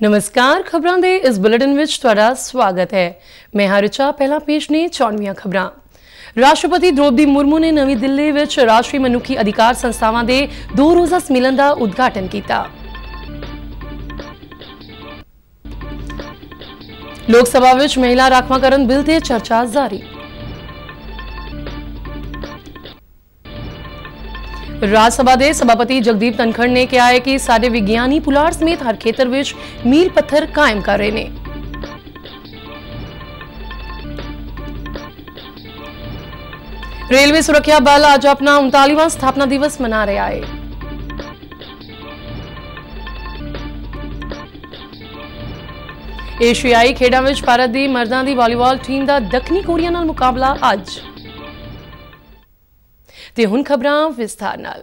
नमस्कार, खबरां दे इस बुलेटिन विच तुहाडा स्वागत है। मैं हारिचा। पहला पेश ने 94 खबरां। राष्ट्रपति द्रौपदी मुर्मू ने नवी दिल्ली विच राष्ट्रीय मनुखी अधिकार संस्थावां दे 2 रोज़ा सम्मेलन का उद्घाटन किया। लोक सभा विच महिला राखवाकरण बिल ते चर्चा जारी। राज सभा के सभापति जगदीप धनखड़ ने कहा है कि साडे विज्ञानी पुलाड़ समेत हर खेतर विच मील पत्थर कायम कर रहे हैं। रेलवे सुरक्षा बल आज अपना 39वां स्थापना दिवस मना रहा है। एशियाई खेडां विच भारत की मर्दां दी वॉलीबॉल टीम का दक्षिणी कोरिया नाल मुकाबला अज। ते हुण खबरां विस्तार नाल।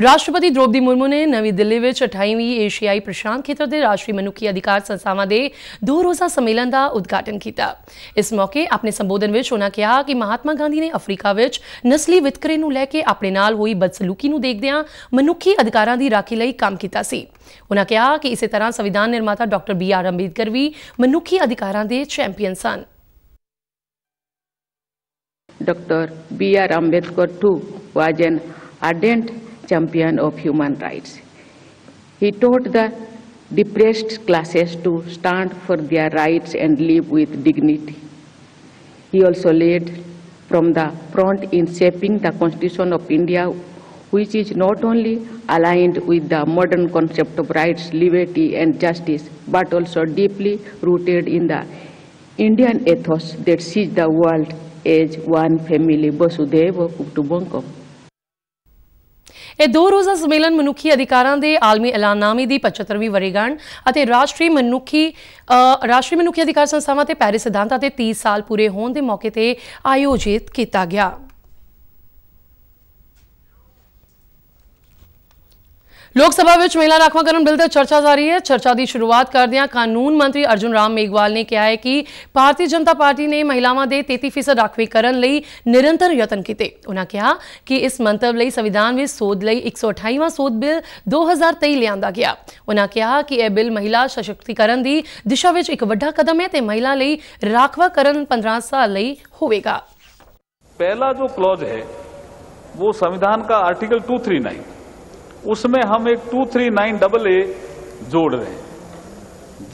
राष्ट्रपति द्रौपदी मुर्मू ने नवी दिल्ली में 28वीं एशियाई प्रशांत खेत्र के राष्ट्रीय मनुखी अधिकार संस्थावां दे 2 रोज़ा सम्मेलन का उद्घाटन किया। इस मौके अपने संबोधन में उन्होंने कहा कि महात्मा गांधी ने अफ्रीका में नस्ली वितकरे नूं लैके अपने नाल हुई बदसलूकी नूं देखदिआं मनुखी अधिकारां दी राखी लई काम कीता सी। उन्होंने कहा कि इस तरह संविधान निर्माता डॉक्टर B.R. अंबेडकर भी मनुखी अधिकारां दे champion sun. Dr. B.R. Ambedkar too was an ardent champion of human rights. He taught the depressed classes to stand for their rights and live with dignity. He also led from the front in shaping the Constitution of India, which is not only aligned with the modern concept of rights, liberty and justice, but also deeply rooted in the Indian ethos that sees the world as one family, Vasudhaiva Kutumbakam. ਇਹ 2 रोज़ा सम्मेलन मनुखी अधिकारां दे आलमी ऐलाननामे की 75वीं वर्षगांठ ਅਤੇ राष्ट्रीय मनुखी अधिकार संस्थावां ते पैरिस सिद्धांतां ते 30 साल पूरे होने के मौके ते आयोजित किया गया। लोक सभा में महिला राखवाकरण बिल ते चर्चा जारी है। चर्चा की शुरुआत करदिआं कानून मंत्री अर्जुन राम मेघवाल ने कहा है कि भारतीय जनता पार्टी ने महिलावां दे 33% राखवीकरण लई निरंतर यतन किए। उन्होंने कहा कि इस मंतव लई संविधान में सोध लई 128वां सोध बिल 2023 लिआंदा गया। उन्होंने कहा कि यह बिल महिला सशक्तिकरण की दिशा में एक वड्डा कदम है ते महिला लई राखवाकरण 15 साल लई होवेगा। पहला जो क्लॉज है वो संविधान का आर्टिकल 239, उसमें हम एक 239AA जोड़ रहे हैं,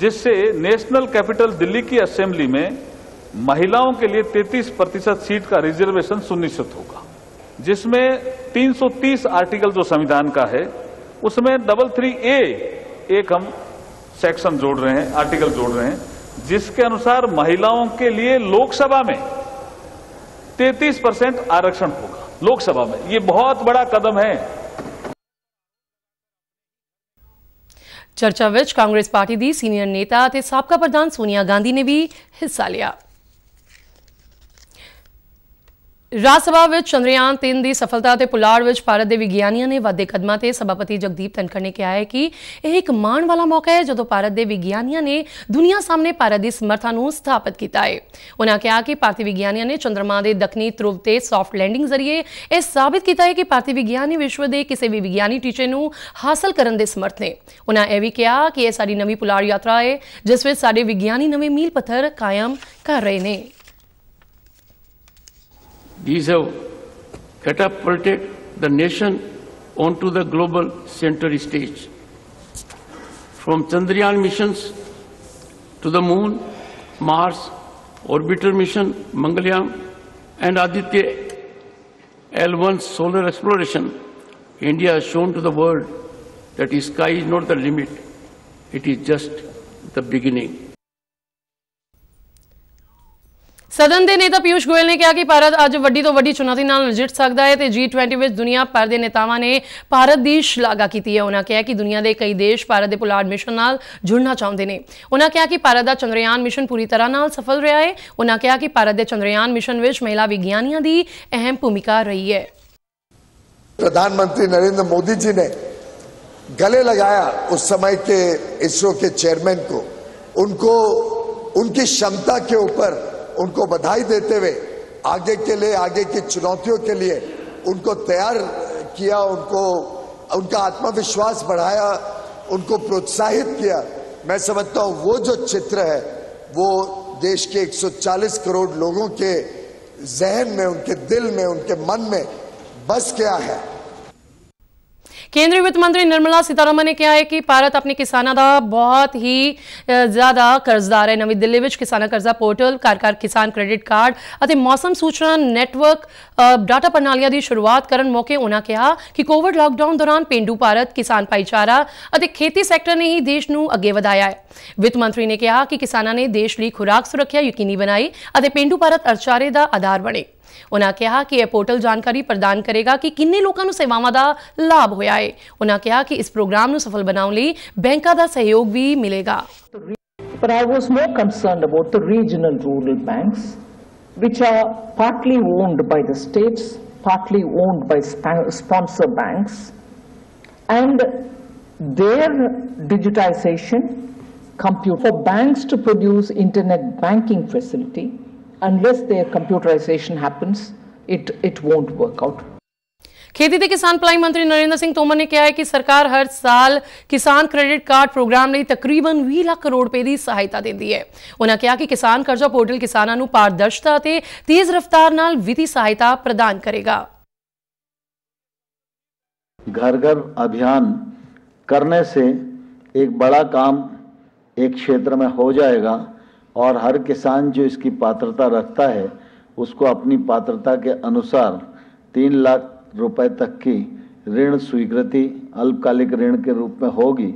जिससे नेशनल कैपिटल दिल्ली की असेंबली में महिलाओं के लिए 33% सीट का रिजर्वेशन सुनिश्चित होगा, जिसमें 330 आर्टिकल जो संविधान का है उसमें 33A एक हम सेक्शन जोड़ रहे हैं, आर्टिकल जोड़ रहे हैं, जिसके अनुसार महिलाओं के लिए लोकसभा में 33% आरक्षण होगा। लोकसभा में ये बहुत बड़ा कदम है। चर्चा विच कांग्रेस पार्टी की सीनियर नेता ते साबका प्रधान सोनिया गांधी ने भी हिस्सा लिया। राज सभा में चंद्रयान 3 की सफलता ते पुलाड़ विच भारत के विज्ञानियों ने वाधे कदमां ते सभापति जगदीप धनखड़ ने कहा है कि यह एक माण वाला मौका है जो भारत के विज्ञानियों ने दुनिया सामने भारत की समर्था को स्थापित किया है। उन्होंने कहा कि भारतीय विज्ञानियों ने चंद्रमा के दक्षिणी ध्रुव से सॉफ्ट लैंडिंग जरिए यह साबित किया है कि भारतीय विज्ञानी विश्व के किसी भी विज्ञानी टीचे को हासिल करने के समर्थ ने। उन्होंने यह भी कहा कि यह साडी नवी पुलाड़ यात्रा है जिस विच साडे विज्ञानी नवे मील पत्थर कायम कर रहे हैं। These have catapulted the nation onto the global center stage. From Chandrayaan missions to the Moon, Mars, orbiter mission, Mangalyaan, and Aditya L1 solar exploration, India has shown to the world that the sky is not the limit, it is just the beginning. सदन के नेता पीयूष गोयल ने कहा कि भारत अज वड्डी तो वड्डी चुनौती नाल नजिठ सकता है ते G20 में दुनिया भर के नेतावां ने भारत की शलाघा की है। उन्होंने कहा कि दुनिया के कई देश भारत के पुलाड़ मिशन नाल जुड़ना चाहते हैं। उन्होंने कहा कि भारत का चंद्रयान मिशन पूरी तरह नाल सफल रहा है। उन्होंने कहा कि भारत के चंद्रयान मिशन में महिला विज्ञानियों की अहम भूमिका रही है। प्रधानमंत्री नरेंद्र मोदी जी ने गले लगाया उस समय के इसरो के चेयरमैन को, उनको उनकी क्षमता के ऊपर उनको बधाई देते हुए आगे के लिए, आगे की चुनौतियों के लिए उनको तैयार किया, उनको उनका आत्मविश्वास बढ़ाया, उनको प्रोत्साहित किया मैं समझता हूं वो जो चित्र है वो देश के 140 करोड़ लोगों के जहन में, उनके दिल में, उनके मन में बस गया है। केंद्रीय वित्त मंत्री निर्मला सीतारमण ने कहा है कि भारत अपने किसानों का बहुत ही ज्यादा कर्जदार है। नवी दिल्ली में किसान कर्जा पोर्टल, कार किसान क्रेडिट कार्ड ਅਤੇ मौसम सूचना नैटवर्क डाटा प्रणालियां की शुरुआत करन मौके उन्होंने कहा कि कोविड लॉकडाउन दौरान पेंडू भारत, किसान भाईचारा ਅਤੇ खेती सैक्टर ने ही देश को अगे ਵਧਾਇਆ है। वित्त मंत्री ने कहा कि किसानों ने देश ਲਈ खुराक सुरक्षा यकीनी बनाई ਅਤੇ पेंडू भारत अर्थचारे का आधार बने। उन्होंने कहा कि यह पोर्टल जानकारी प्रदान करेगा कि किन्ने लोगों को सेवावां का लाभ होया है। उन्होंने कहा कि इस प्रोग्राम को सफल बनाने लिए बैंकों का सहयोग भी मिलेगा। But I was more concerned about the regional rural banks, which are partly owned by the states, partly owned by sponsor banks, and their digitization for banks to produce internet banking facility. Unless their computerization happens, it won't work out. खेती ते किसान भलाई मंत्री नरेंद्र सिंह तोमर ने कहा है कि सरकार हर साल किसान क्रेडिट कार्ड प्रोग्राम लिए तकरीबन 20 लाख करोड़ रुपए की सहायता देती है। उन्होंने कहा कि किसान कर्जा पोर्टल किसानों को पारदर्शिता ते तेज रफ्तार नाल वित्तीय सहायता प्रदान करेगा। घर घर अभियान करने से एक बड़ा काम एक क्षेत्र में हो जाएगा और हर किसान जो इसकी पात्रता रखता है उसको अपनी पात्रता के अनुसार 3 लाख रुपए तक की ऋण स्वीकृति अल्पकालिक ऋण के रूप में होगी।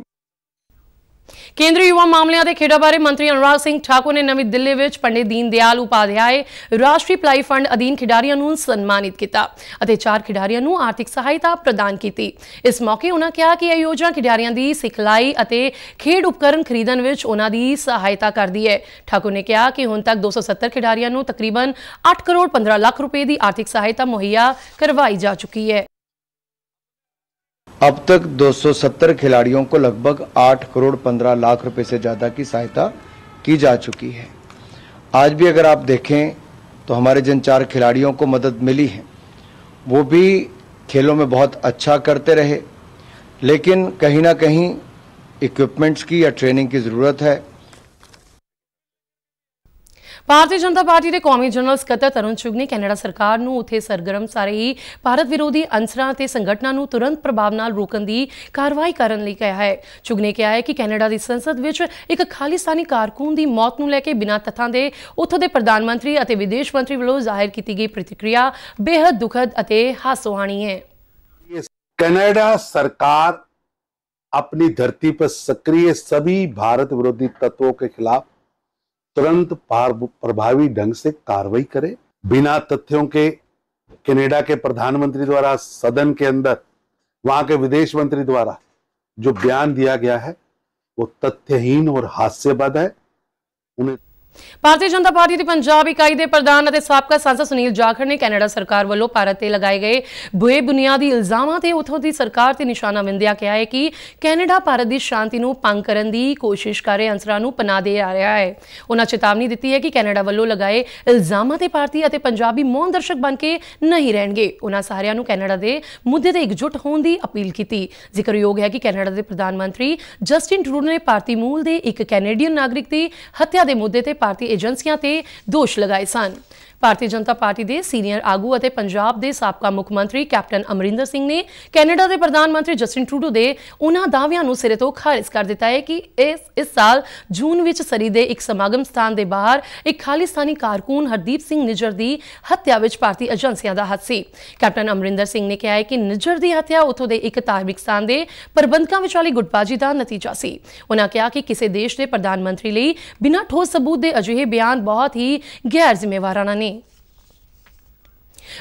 केंद्रीय युवा मामलों के खेडा बारे मंत्री अनुराग सिंह ठाकुर ने नवी दिल्ली में पंडित दीन दयाल उपाध्याय राष्ट्रीय भलाई फंड अधीन खिडारियों को सन्मानित किया और 4 खिडारियों को आर्थिक सहायता प्रदान की। इस मौके उन्होंने कहा कि यह योजना खिडारियों की सिखलाई और खेड उपकरण खरीदण में उन्होंने सहायता करती है। ठाकुर ने कहा कि हुण तक 270 खिडारियों को तकरीबन 8 करोड़ 15 लाख रुपए की आर्थिक सहायता मुहैया करवाई जा चुकी है। अब तक 270 खिलाड़ियों को लगभग 8 करोड़ 15 लाख रुपए से ज़्यादा की सहायता की जा चुकी है। आज भी अगर आप देखें तो हमारे जिन 4 खिलाड़ियों को मदद मिली है वो भी खेलों में बहुत अच्छा करते रहे, लेकिन कहीं ना कहीं इक्विपमेंट्स की या ट्रेनिंग की ज़रूरत है। भारतीय जनता पार्टी के कौमी जनरल सकत्तर तरुण चुग ने कैनेडा सरकार ਨੂੰ ਉੱਥੇ ਸਰਗਰਮ ਸਾਰੇ ਭਾਰਤ ਵਿਰੋਧੀ ਅੰਸਰਾਂ ਤੇ ਸੰਗਠਨਾਂ ਨੂੰ ਤੁਰੰਤ ਪ੍ਰਭਾਵ ਨਾਲ ਰੋਕਣ ਦੀ ਕਾਰਵਾਈ ਕਰਨ ਲਈ ਕਿਹਾ ਹੈ। ਚੁਗ ਨੇ ਕਿਹਾ ਹੈ ਕਿ ਕੈਨੇਡਾ ਦੀ ਸੰਸਦ ਵਿੱਚ ਇੱਕ ਖਾਲਿਸਤਾਨੀ ਕਾਰਕੁਨ ਦੀ ਮੌਤ ਨੂੰ ਲੈ ਕੇ ਬਿਨਾਂ ਤੱਥਾਂ ਦੇ ਉੱਥੋਂ ਦੇ ਪ੍ਰਧਾਨ ਮੰਤਰੀ ਅਤੇ ਵਿਦੇਸ਼ ਮੰਤਰੀ ਵੱਲੋਂ ਜ਼ਾਹਿਰ ਕੀਤੀ ਗਈ ਪ੍ਰਤੀਕਿਰਿਆ ਬੇहद दुखद ਅਤੇ हास्यवहानी है। कनाडा सरकार अपनी धरती पर सक्रिय सभी भारत विरोधी तत्वों के खिलाफ तुरंत प्रभावी ढंग से कार्रवाई करे। बिना तथ्यों के कनाडा के प्रधानमंत्री द्वारा सदन के अंदर वहां के विदेश मंत्री द्वारा जो बयान दिया गया है वो तथ्यहीन और हास्यास्पद है। उन्हें भारतीय जनता पार्टी की पंजाब इकाई के प्रधान और साबका सांसद सुनील जाखड़ ने कैनेडा सरकार वालों भारत से लगाए गए बेबुनियादी इल्जामों से उतों की सरकार से निशाना विंदिया कहा है कि कैनेडा भारत की शांति को भंग करने की कोशिश कर रहे अंसरां नूं पनाह दे आ रहा है। उन्होंने चेतावनी दी है कि कैनेडा वालों लगाए इल्जामों से भारतीय और पंजाबी मौन दर्शक बन के नहीं रहेंगे। उन्होंने सारिਆਂ ਨੂੰ कैनेडा के मुद्दे से एकजुट होने की अपील की। जिक्रयोग है कि कैनेडा के प्रधानमंत्री जस्टिन ट्रूडो ने भारतीय मूल के एक कैनेडियन नागरिक की हत्या के मुद्दे से भारतीय एजेंसियां ते दोष लगाए सन। भारतीय जनता पार्टी के सीनियर आगू और पंजाब के साबका मुख मंत्री कैप्टन अमरिंदर सिंह ने कैनेडा के प्रधानमंत्री जस्टिन ट्रूडो के उन्होंने दावियां नूं सिरे तो खारिज कर दिता है कि इस साल जून में सरी के एक समागम स्थान के बाहर एक खालिस्तानी कारकुन हरदीप सिंह निज्जर की हत्या में भारतीय एजेंसियां का हाथ सी। कैप्टन अमरिंदर सिंह ने कहा है कि निज्जर की हत्या उत्थों के एक धार्मिक स्थान के प्रबंधकों विचाली गुटबाजी का नतीजा सी। उन्होंने कहा कि किसी देश के प्रधानमंत्री लिए बिना ठोस सबूत के अजिहे बयान बहुत ही गैर जिम्मेवाराना ने।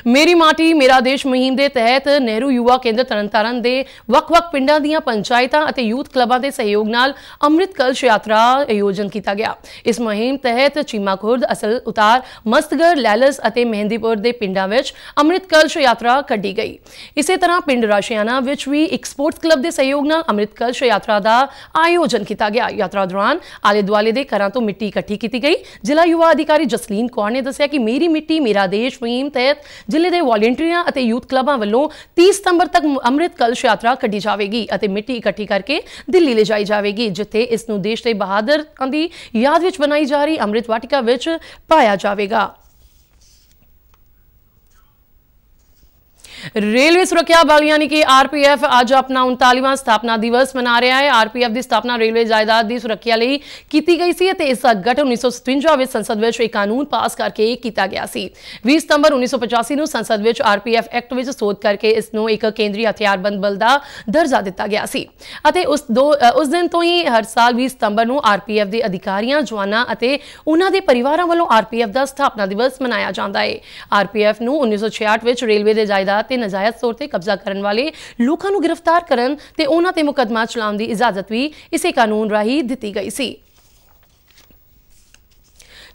मेरी माटी मेरा देश मुहिम के तहत नेहरू युवा केंद्र तरनताਰਨ ਦੇ ਵੱਖ-ਵੱਖ ਪਿੰਡਾਂ ਦੀਆਂ ਪੰਚਾਇਤਾਂ ਅਤੇ ਯੂਥ ਕਲੱਬਾਂ ਦੇ ਸਹਿਯੋਗ ਨਾਲ ਅੰਮ੍ਰਿਤ ਕਲਸ਼ ਯਾਤਰਾ ਆਯੋਜਨ ਕੀਤਾ ਗਿਆ। ਇਸ ਮੁਹਿੰਮ ਤਹਿਤ ਚੀਮਾ ਖੁਰਦ, ਅਸਲ ਉਤਾਰ, ਮਸਤਗੜ, ਲੈਲਸ ਅਤੇ ਮਹਿੰਦੀਪੁਰ ਦੇ ਪਿੰਡਾਂ ਵਿੱਚ ਅੰਮ੍ਰਿਤ ਕਲਸ਼ ਯਾਤਰਾ ਕੱਢੀ ਗਈ। ਇਸੇ ਤਰ੍ਹਾਂ ਪਿੰਡ ਰਾਸ਼ਿਆਣਾ ਵਿੱਚ ਵੀ ਇੱਕ ਸਪੋਰਟਸ ਕਲੱਬ ਦੇ ਸਹਿਯੋਗ ਨਾਲ ਅੰਮ੍ਰਿਤ ਕਲਸ਼ ਯਾਤਰਾ ਦਾ ਆਯੋਜਨ ਕੀਤਾ ਗਿਆ। ਯਾਤਰਾ ਦੌਰਾਨ ਆਲੇ ਦੁਆਲੇ ਦੇ ਘਰਾਂ ਤੋਂ ਮਿੱਟੀ ਇਕੱਠੀ ਕੀਤੀ ਗਈ। ਜ਼ਿਲ੍ਹਾ ਯੁਵਾ ਅਧਿਕਾਰੀ ਜਸਲੀਨ ਕੌਰ ਨੇ ਦੱਸਿਆ ਕਿ ਮੇਰੀ ਮਿੱਟੀ ਮੇਰਾ ਦੇਸ਼ ਮੁਹਿੰਮ ਤਹਿਤ ਜ਼ਿਲ੍ਹੇ ਦੇ ਵਾਲੰਟੀਅਰਾਂ ਅਤੇ ਯੂਥ ਕਲੱਬਾਂ ਵੱਲੋਂ 30 ਸਤੰਬਰ ਤੱਕ ਅੰਮ੍ਰਿਤ ਕਲਸ਼ ਯਾਤਰਾ ਕੱਢੀ ਜਾਵੇਗੀ ਅਤੇ ਮਿੱਟੀ ਇਕੱਠੀ ਕਰਕੇ ਦਿੱਲੀ ਲਿਜਾਈ ਜਾਵੇਗੀ, ਜਿੱਥੇ ਇਸ ਨੂੰ ਦੇਸ਼ ਦੇ ਬਹਾਦਰਾਂ ਦੀ ਯਾਦ ਵਿੱਚ ਬਣਾਈ ਜਾ ਰਹੀ ਅੰਮ੍ਰਿਤ ਵਾਟਿਕਾ ਵਿੱਚ ਪਾਇਆ ਜਾਵੇਗਾ। रेलवे सुरक्षा बल यानी कि आरपीएफ अज अपना 39वां स्थापना दिवस मना रहा है। आरपीएफ की स्थापना रेलवे जायदाद की सुरक्षा लिए की गई सी ते इस गठन 1957 में संसद में एक कानून पास करके किया गया सी। 20 सितंबर 1985 में संसद में आरपीएफ एक्ट में सोध करके इसनों एक केंद्रीय हथियारबंद बल का दर्जा दिता गया सी। उस दिन तो ही हर साल 20 सितंबर को आरपीएफ के अधिकारियों, जवानों और उन्होंने के परिवारों वालों आरपीएफ का स्थापना दिवस मनाया जाता है। आरपीएफ को 1966 में रेलवे के जायदाद ते नजायज तौर पर कब्जा करने वाले लोगों को गिरफ्तार करन ते उन्हां ते मुकदमा चलाउण दी इजाजत भी इसे कानून राही दिती गई सी।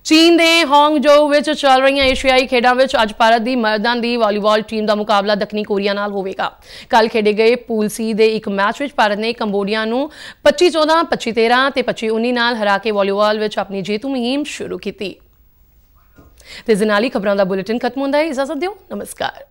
चीन के हांगझो में चल रही एशियाई खेडों में अज भारत की मर्दां की वॉलीबॉल टीम का मुकाबला दक्षिणी कोरिया नाल होवेगा। कल खेडे गए पूल सी के एक मैच में भारत ने कंबोडिया को 25-14, 25-13 ते 25-19 नाल हरा के वॉलीबॉल में अपनी जेतू मुहिम शुरू की। खबरों का बुलेटिन खत्म होता है। इजाजत दियो, नमस्कार।